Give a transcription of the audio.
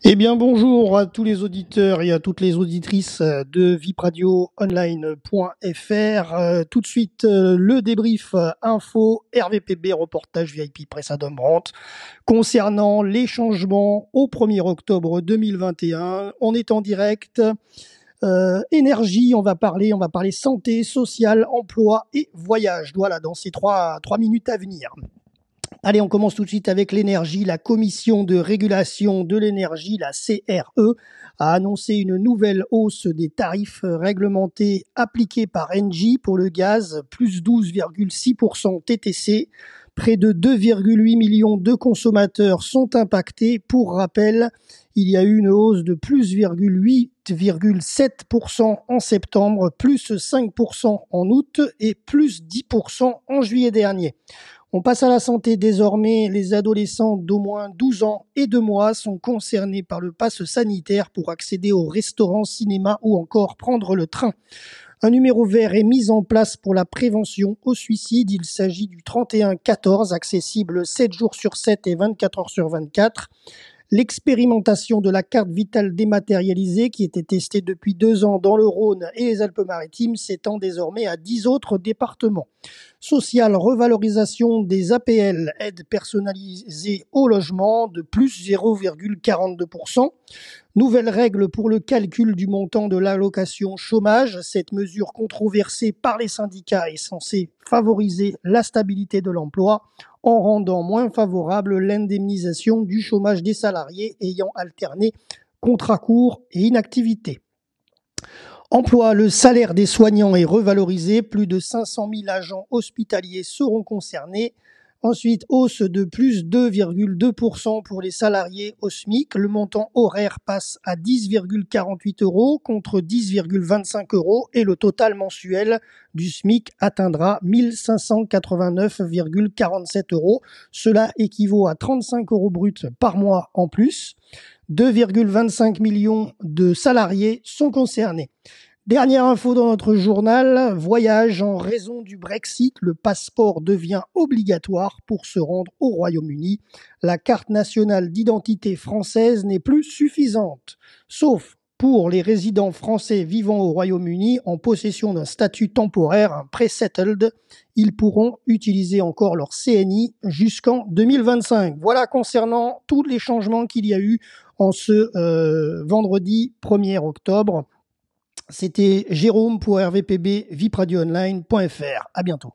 Eh bien, bonjour à tous les auditeurs et à toutes les auditrices de vipradioonline.fr. Tout de suite, le débrief info RVPB reportage VIP Presse Adam Brandt concernant les changements au 1er octobre 2021. On est en direct. Énergie, on va parler santé, sociale, emploi et voyage. Voilà, dans ces trois minutes à venir. Allez, on commence tout de suite avec l'énergie. La Commission de régulation de l'énergie, la CRE, a annoncé une nouvelle hausse des tarifs réglementés appliqués par Engie pour le gaz, plus 12,6% TTC. Près de 2,8 millions de consommateurs sont impactés. Pour rappel, il y a eu une hausse de plus 8,7% en septembre, plus 5% en août et plus 10% en juillet dernier. On passe à la santé désormais. Les adolescents d'au moins 12 ans et 2 mois sont concernés par le pass sanitaire pour accéder au restaurant, cinéma ou encore prendre le train. Un numéro vert est mis en place pour la prévention au suicide. Il s'agit du 3114, accessible 7 jours sur 7 et 24 heures sur 24. L'expérimentation de la carte vitale dématérialisée qui était testée depuis 2 ans dans le Rhône et les Alpes-Maritimes s'étend désormais à 10 autres départements. Social, revalorisation des APL, aide personnalisée au logement de plus 0,42%. Nouvelles règles pour le calcul du montant de l'allocation chômage. Cette mesure controversée par les syndicats est censée favoriser la stabilité de l'emploi en rendant moins favorable l'indemnisation du chômage des salariés ayant alterné contrat court et inactivité. Emploi, le salaire des soignants est revalorisé. Plus de 500 000 agents hospitaliers seront concernés. Ensuite, hausse de plus 2,2% pour les salariés au SMIC. Le montant horaire passe à 10,48 euros contre 10,25 euros et le total mensuel du SMIC atteindra 1589,47 euros. Cela équivaut à 35 euros bruts par mois en plus. 2,25 millions de salariés sont concernés. Dernière info dans notre journal, voyage en raison du Brexit, le passeport devient obligatoire pour se rendre au Royaume-Uni. La carte nationale d'identité française n'est plus suffisante, sauf pour les résidents français vivant au Royaume-Uni en possession d'un statut temporaire, un pre-settled. Ils pourront utiliser encore leur CNI jusqu'en 2025. Voilà concernant tous les changements qu'il y a eu en ce vendredi 1er octobre. C'était Jérôme pour RVPB, vipradioonline.fr. À bientôt.